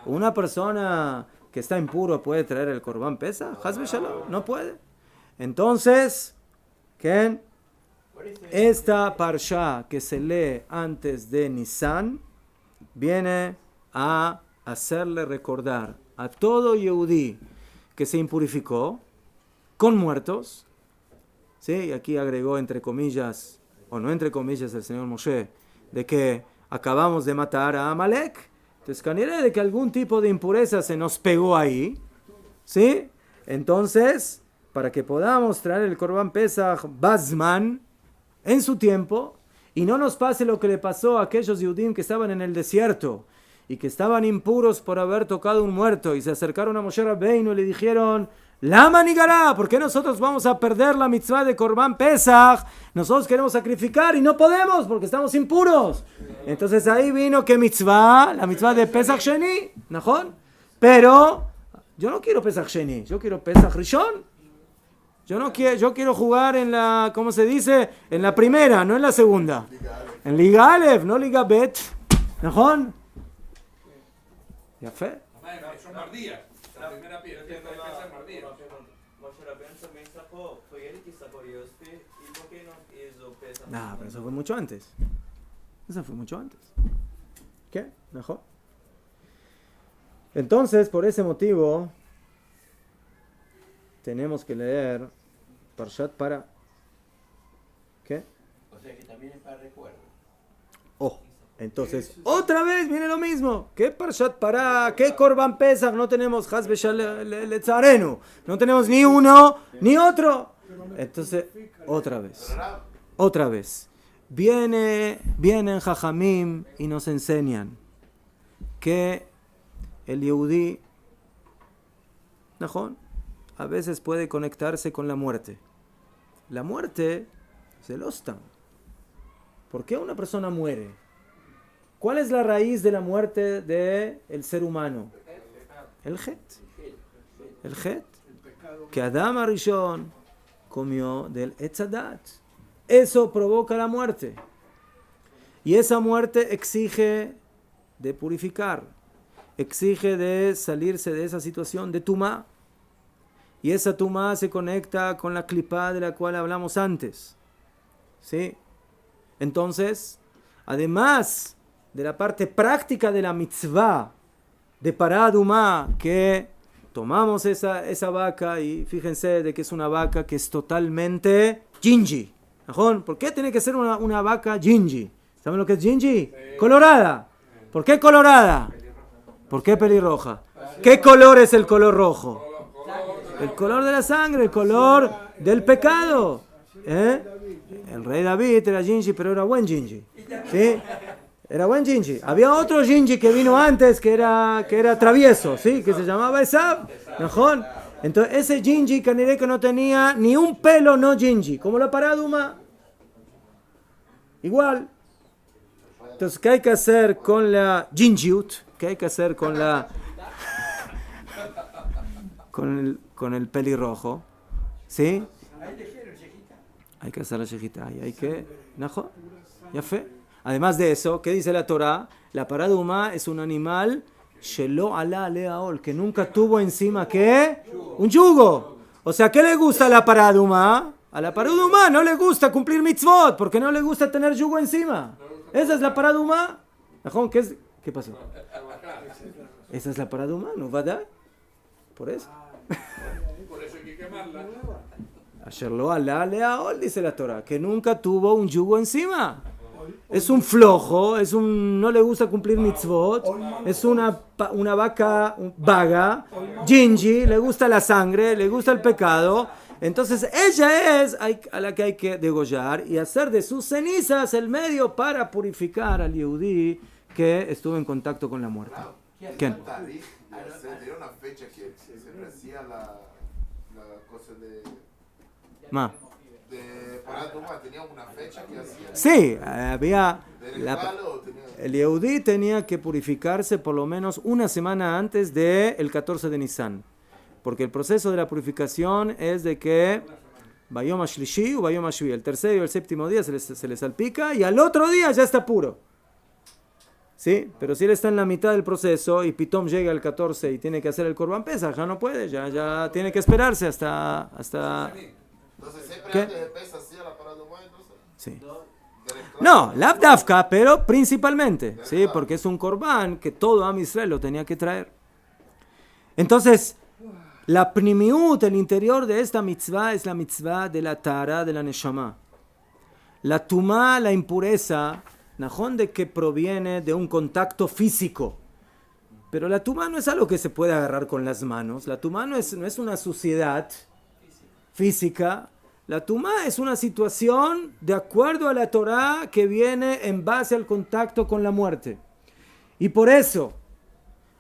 Una persona que está impuro puede traer el Korban Pesach, Hazbe Shalom, no puede. Entonces, ¿qué? Por eso Esta parsha que se lee antes de Nisan viene a hacerle recordar a todo Yehudí que se impurificó con muertos, ¿sí? Y aquí agregó entre comillas, o no entre comillas, el señor Moshe, de que acabamos de matar a Amalek. Entonces, caniré de que algún tipo de impureza se nos pegó ahí, ¿sí? Entonces, para que podamos traer el Korban Pesach Bazman en su tiempo, y no nos pase lo que le pasó a aquellos Yehudim que estaban en el desierto y que estaban impuros por haber tocado un muerto y se acercaron a Moshe Rabbeinu y le dijeron: Lama Nigará, ¿por qué nosotros vamos a perder la mitzvah de Korban Pesach? Nosotros queremos sacrificar y no podemos porque estamos impuros. Entonces ahí vino que mitzvah, la mitzvah de Pesach Sheni, ¿no? Pero yo no quiero Pesach Sheni, yo quiero Pesach Rishon. Yo quiero jugar en la, ¿cómo se dice? En la primera, no en la segunda. En Liga Aleph, no Liga Bet. ¿No? Ya fe. son mardías. La primera piedra tiene que ser mardías. Moshe Rabbeinu também sacou, foi ele que sacou Yospi, e por que não hizo Pesach? No, pero eso fue mucho antes. ¿Qué? ¿Mejor? Entonces, por ese motivo, tenemos que leer Parshat Pará. ¿Qué? O sea que también es para recuerdo. Entonces, otra vez viene lo mismo. ¿Qué Parshat Pará? ¿Qué Korban Pesach? No tenemos Hazbe Letzarenu. No tenemos ni uno ni otro. Entonces, otra vez. Vienen Jajamim y nos enseñan que el Yehudí, ¿no?, a veces puede conectarse con la muerte. La muerte es el ostam. ¿Por qué una persona muere? ¿Cuál es la raíz de la muerte del ser humano? El Het. El Het. Que Adam Arishon comió del Etz Hadat. Eso provoca la muerte. Y esa muerte exige de purificar. Exige de salirse de esa situación de tumá. Y esa tumá se conecta con la clipá de la cual hablamos antes. ¿Sí? Entonces, además de la parte práctica de la mitzvah de Pará Adumá, que tomamos esa vaca y fíjense de que es una vaca que es totalmente gingi. ¿Por qué tiene que ser una vaca gingi? ¿Saben lo que es gingi? Colorada. ¿Por qué colorada? ¿Por qué pelirroja? ¿Qué color es el color rojo? El color de la sangre, el color del pecado. El rey David era gingi, pero era buen gingi. ¿Sí? Era buen gingi. Había otro gingi que vino antes que era travieso, ¿sí? Que se llamaba Esab. Entonces ese Gingy caniré que no tenía ni un pelo no Gingy, como la paraduma. Igual. Entonces, ¿qué hay que hacer con la Gingiut? ¿Qué hay que hacer con la con el pelirrojo? ¿Sí? Hay que hacer la shejita. Hay que... ¿Najo? ¿Ya fe? Además de eso, ¿qué dice la Torá? La paraduma es un animal shelo ala leaol, que nunca tuvo encima, ¿qué? Un yugo. O sea, ¿qué le gusta a la paraduma? A la paraduma no le gusta cumplir mitzvot, porque no le gusta tener yugo encima. Esa es la paraduma. ¿Qué pasó? Esa es la paraduma, ¿no va a dar? Por eso. Por eso hay que quemarla. Asherlo ala leaol, dice la Torá, que nunca tuvo un yugo encima. Es un flojo, no le gusta cumplir mitzvot, es una vaca vaga, gingy, le gusta la sangre, le gusta el pecado. Entonces ella es a la que hay que degollar y hacer de sus cenizas el medio para purificar al Yehudí que estuvo en contacto con la muerte. ¿Quién? Era una fecha que se hacía la cosa de Ma. Paraduma, tenía una fecha que hacía. Sí, había... El Yehudí tenía que purificarse por lo menos una semana antes del 14 de Nisan. Porque el proceso de la purificación es de que Bayom HaShlishi o Bayom HaShvi, el tercer y el séptimo día se le salpica y al otro día ya está puro. ¿Sí? Pero si él está en la mitad del proceso y Pitom llega el 14 y tiene que hacer el Korban Pesach, ya no puede, ya tiene que esperarse hasta Entonces siempre ¿qué? antes de Pesach hacía la paraduma, entonces. Sí. No, Lavdavka, pero principalmente, ¿sí? Porque es un Korban que todo Am Israel lo tenía que traer. Entonces, la pnimiut, el interior de esta mitzvah, es la mitzvah de la tara, de la neshama. La tumá, la impureza, najón de que proviene de un contacto físico. Pero la tumá no es algo que se puede agarrar con las manos. La tumá no es una suciedad física. La tumá es una situación de acuerdo a la Torá que viene en base al contacto con la muerte. Y por eso,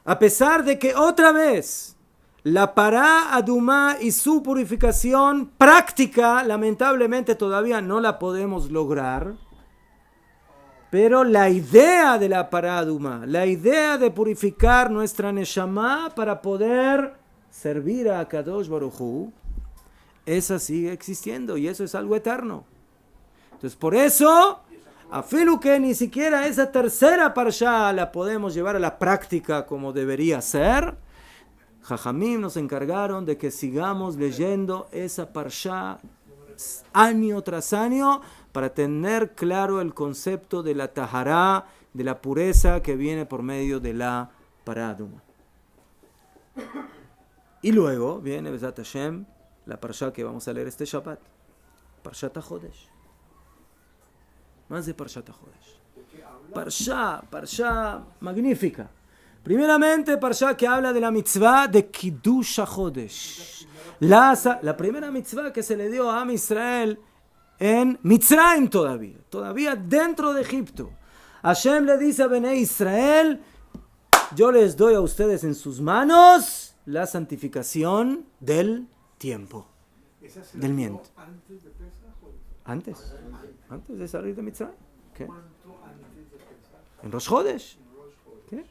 a pesar de que otra vez la pará adumá y su purificación práctica, lamentablemente todavía no la podemos lograr, pero la idea de la pará adumá, la idea de purificar nuestra neshama para poder servir a Kadosh Baruj Hu, esa sigue existiendo y eso es algo eterno. Entonces por eso, afilu que ni siquiera esa tercera parsha la podemos llevar a la práctica como debería ser, Jajamim nos encargaron de que sigamos leyendo esa parsha año tras año para tener claro el concepto de la tahará, de la pureza que viene por medio de la paraduma. Y luego viene Bezat Hashem, la parsha que vamos a leer este Shabbat, Parshat HaChodesh. Más de Parshat HaChodesh. Parsha magnífica. Primeramente, parsha que habla de la mitzvah de Kiddush HaChodesh. La primera mitzvah que se le dio a Am Israel en Mitzrayim todavía dentro de Egipto. Hashem le dice a Bnei Israel, yo les doy a ustedes en sus manos la santificación del tiempo, del miento. ¿Antes de Pesach o Antes de salir de Mitzrayim. ¿Qué? cuánto antes de Pesach? En Rosh Chodesh. ¿Qué?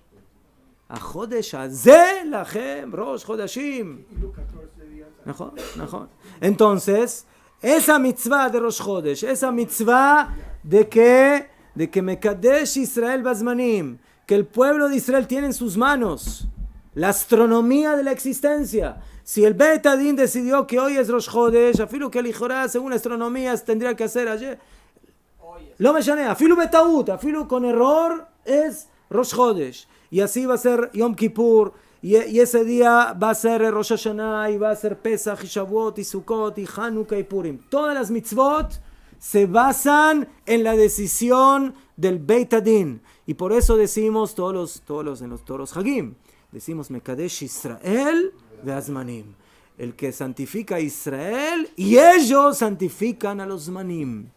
A Chodesh Hazeh Lachem Rosh Chodashim. Y los 14 días antes. Najón. Entonces, esa mitzvah de Rosh Chodesh, esa mitzvah de que Mekadesh Israel Bazmanim, que el pueblo de Israel tiene en sus manos la astronomía de la existencia. Si el Beit Adin decidió que hoy es Rosh Chodesh, afilu que el Ijorá, según astronomías, tendría que hacer ayer. Lo me llané, afilu betaut, afilu con error, es Rosh Chodesh. Y así va a ser Yom Kippur, y ese día va a ser Rosh Hashanah, y va a ser Pesach, y Shavuot, y Sukkot, y Hanukkah, y Purim. Todas las mitzvot se basan en la decisión del Beit Adin. Y por eso decimos todos los Hagim, decimos Mekadesh Israel ve'azmanim. El que santifica a Israel y ellos santifican a los Zmanim.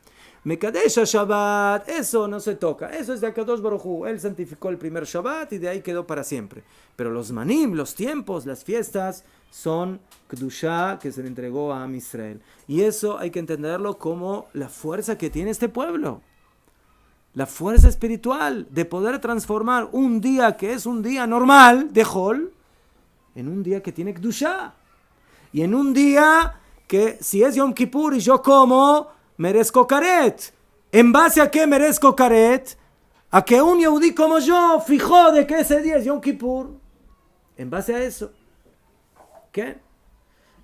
Mekadesh Shabbat, eso no se toca. Eso es de Akadosh Baruj Hu. Él santificó el primer Shabbat y de ahí quedó para siempre. Pero los manim, los tiempos, las fiestas, son Kedushá que se le entregó a Am Israel. Y eso hay que entenderlo como la fuerza que tiene este pueblo. La fuerza espiritual de poder transformar un día que es un día normal de Hol en un día que tiene Kedushá. Y en un día que si es Yom Kippur y yo como, merezco karet. ¿En base a qué merezco karet? A que un yehudí como yo fijó de que ese día es Yom Kippur. En base a eso. ¿Qué?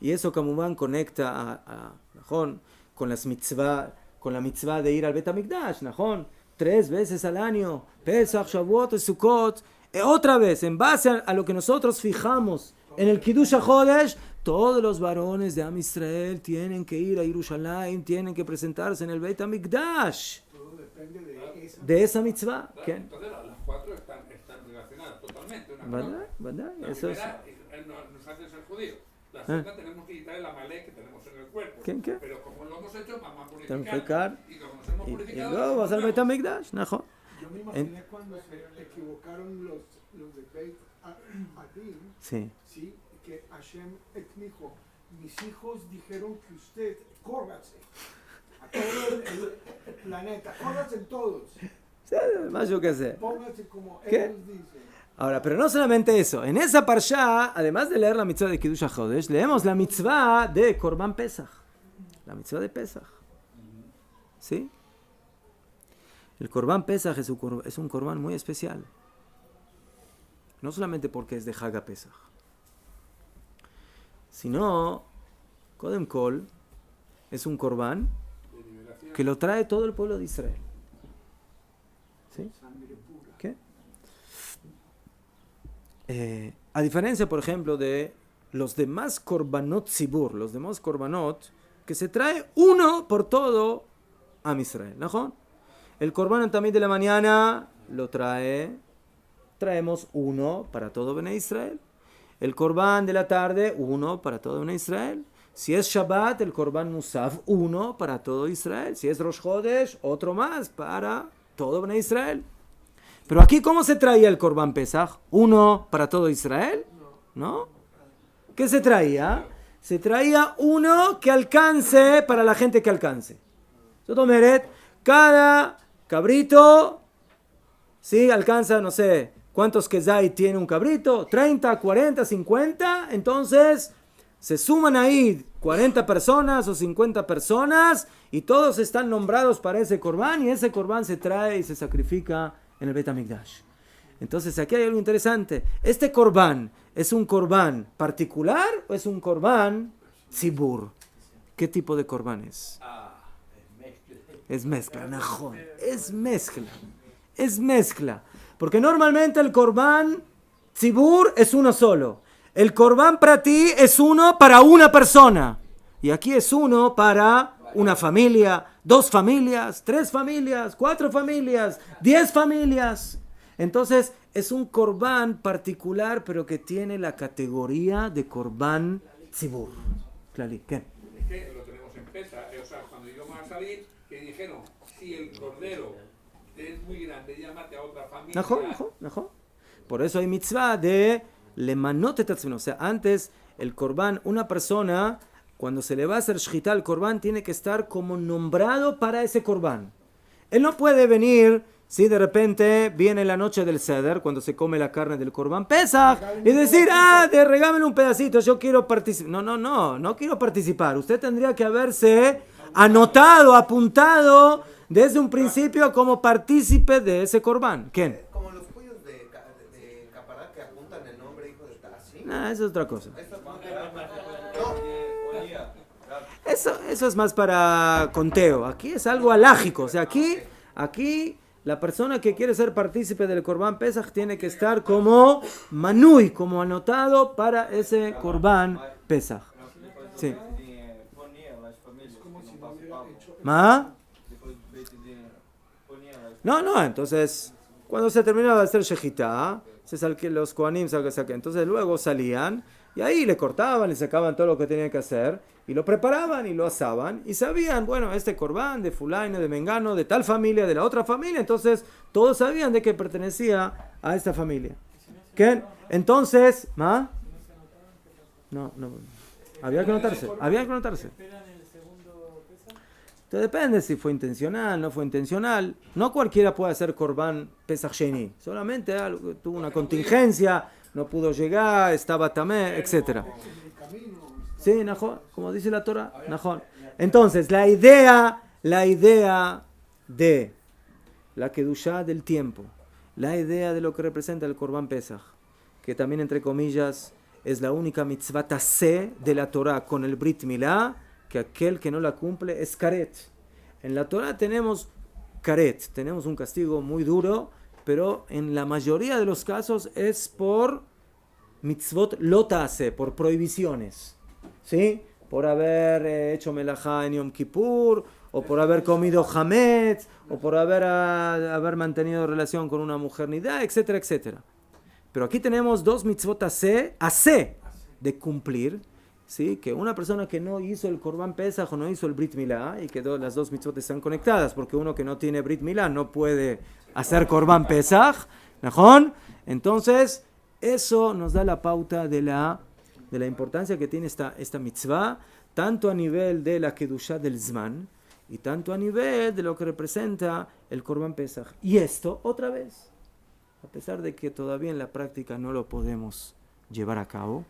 Y eso Kamumán conecta con las mitzvah, con la mitzvah de ir al Bet HaMikdash, ¿najón? 3 veces al año, Pesach, Shavuot y Sukkot. Otra vez, en base a lo que nosotros fijamos en el Kiddush HaChodesh, todos los varones de Am Israel tienen que ir a Jerusalén, tienen que presentarse en el Beit HaMikdash. Todo depende De esa mitzvah. Claro, ¿Qué? entonces las 4 están relacionadas totalmente. Una con ¿Verdad? otra. ¿Verdad? La Eso es. primera nos hace ser judíos. La segunda tenemos que quitar el amalek que tenemos en el cuerpo. ¿Qué? Pero como lo hemos hecho, vamos a Purificar. Y como nos hemos Y purificado, luego vas al Beit HaMikdash, ¿najón? Yo me imaginé cuando se equivocaron los de Beit Adin, Sí. ¿sí? Que Hashem dijo, mis hijos dijeron que usted, córrase a todo el planeta, córrase en todos, Sí, más yo qué sé. póngase como ¿Qué? ellos dicen. Ahora, pero no solamente eso. En esa parsha, además de leer la mitzvah de Kiddush HaChodesh, leemos la mitzvah de Korban Pesach. La mitzvah de Pesach. ¿Sí? El Korban Pesach es un Korban muy especial. No solamente porque es de Haga Pesach, sino, Kodem Kol, es un Korban que lo trae todo el pueblo de Israel. ¿Sí? ¿Qué? A diferencia, por ejemplo, de los demás Korbanot Tzibur, los demás Korbanot, que se trae uno por todo Am Israel, ¿no? El Korban también de la mañana lo traemos uno para todo Bnei Israel. El Korban de la tarde, uno para todo Bnei Israel. Si es Shabbat, el Korban Musaf, uno para todo Israel. Si es Rosh Chodesh, otro más para todo Bnei Israel. Pero aquí, ¿cómo se traía el Korban Pesach? ¿Uno para todo Israel? ¿No? ¿Qué se traía? Se traía uno que alcance para la gente que alcance. Sotomeret, cada cabrito, ¿sí? Alcanza, no sé, ¿cuántos kezai tiene un cabrito? 30, 40, 50. Entonces, se suman ahí 40 personas o 50 personas y todos están nombrados para ese Korban y ese Korban se trae y se sacrifica en el Bet HaMikdash. Entonces, aquí hay algo interesante. ¿Este Korban es un Korban particular o es un Korban Tzibur? ¿Qué tipo de Korban es? Es mezcla, najón. Es mezcla. Es mezcla. Porque normalmente el Korban Tzibur es uno solo. El Korban para ti es uno para una persona. Y aquí es uno para una familia, 2 familias, 3 familias, 4 familias, 10 familias. Entonces es un Korban particular, pero que tiene la categoría de Korban Tzibur. Clali, ¿qué? Es que lo tenemos en pesa. O sea, cuando íbamos a salir, que dijeron, si el cordero es muy grande, llámate a otra familia. Najón. Por eso hay mitzvah de lemanot et atzmeno. O sea, antes el Korban, una persona, cuando se le va a hacer shchita al Korban, tiene que estar como nombrado para ese Korban. Él no puede venir, si de repente viene la noche del Seder, cuando se come la carne del Korban Pesach, y decir, regámele un pedacito, yo quiero participar. No quiero participar. Usted tendría que haberse anotado, apuntado desde un principio como partícipe de ese Korban. ¿Quién? Como los pollos de Capará que apuntan el nombre, hijo de Tassi. Eso es otra cosa. Eso Eso es más para conteo. Aquí es algo alágico. O sea, aquí la persona que quiere ser partícipe del Korban Pesach tiene que estar como manui, como anotado para ese Korban Pesach. Sí. ¿Ma? No, entonces, cuando se terminaba de hacer shejitá, los kohanim entonces luego salían y ahí le cortaban, le sacaban todo lo que tenían que hacer y lo preparaban y lo asaban y sabían, bueno, este corbán de fulano, de mengano, de tal familia, de la otra familia, entonces todos sabían de que pertenecía a esta familia. ¿Qué? Entonces, ¿ah? No, había que anotarse. Entonces depende si fue intencional, no fue intencional. No cualquiera puede hacer corbán Pesach Sheni. Solamente tuvo una contingencia, no pudo llegar, estaba tamé, etc. Sí, Najón, como dice la Torah, Najón. Entonces, la idea de la Kedushá del tiempo, la idea de lo que representa el corbán Pesach, que también, entre comillas, es la única mitzvah tasé de la Torah con el Brit Milá, que aquel que no la cumple es karet. En la Torah tenemos karet, tenemos un castigo muy duro, pero en la mayoría de los casos es por mitzvot lotase, por prohibiciones, ¿sí? Por haber hecho melajá en Yom Kippur, o por haber comido hametz, o por haber mantenido relación con una mujer nidá, etcétera, etcétera. Pero aquí tenemos dos mitzvot asé de cumplir, ¿sí? Que una persona que no hizo el Korban Pesach o no hizo el Brit Milá, y que las dos mitzvot están conectadas, porque uno que no tiene Brit Milá no puede hacer Korban Pesach, ¿no? Entonces, eso nos da la pauta de la importancia que tiene esta mitzvah, tanto a nivel de la Kedushá del Zman, y tanto a nivel de lo que representa el Korban Pesach. Y esto, otra vez, a pesar de que todavía en la práctica no lo podemos llevar a cabo,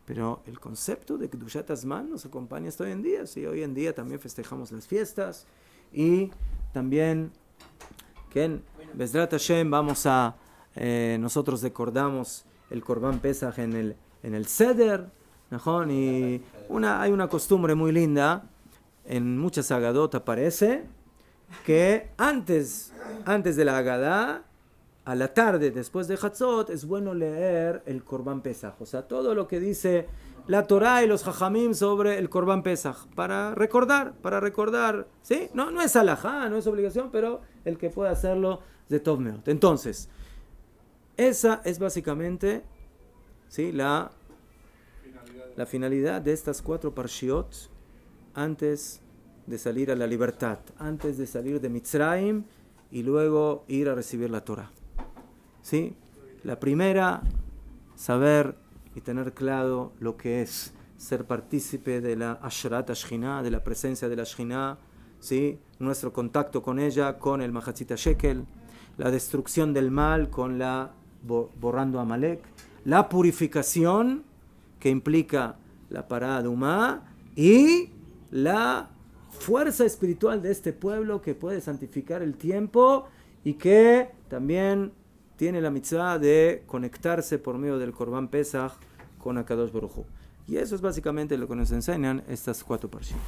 pero el concepto de Kedushat Azman nos acompaña hasta hoy en día. ¿Sí? Hoy en día también festejamos las fiestas y también que en Bezrat Hashem nosotros recordamos el Korban Pesach en el Seder, ¿no? Y hay una costumbre muy linda, en muchas Agadot aparece, que antes de la Agadá, a la tarde, después de Hatzot, es bueno leer el Korban Pesach. O sea, todo lo que dice la Torah y los Jajamim sobre el Korban Pesach. Para recordar, ¿sí? No es alajá, no es obligación, pero el que puede hacerlo de Tov Meot. Entonces, esa es básicamente, ¿sí? la finalidad de estas 4 parshiot antes de salir a la libertad, antes de salir de Mitzrayim y luego ir a recibir la Torah. ¿Sí? La primera, saber y tener claro lo que es ser partícipe de la Ashrat Ashkinah, de la presencia de la Ashkinah, ¿sí? Nuestro contacto con ella, con el Mahatzit Shekel, la destrucción del mal con la borrando Amalek, la purificación que implica la parada de Umá y la fuerza espiritual de este pueblo que puede santificar el tiempo y que también tiene la mitzvah de conectarse por medio del Korban Pesach con Akadosh Baruj Hu. Y eso es básicamente lo que nos enseñan estas 4 parshiyot.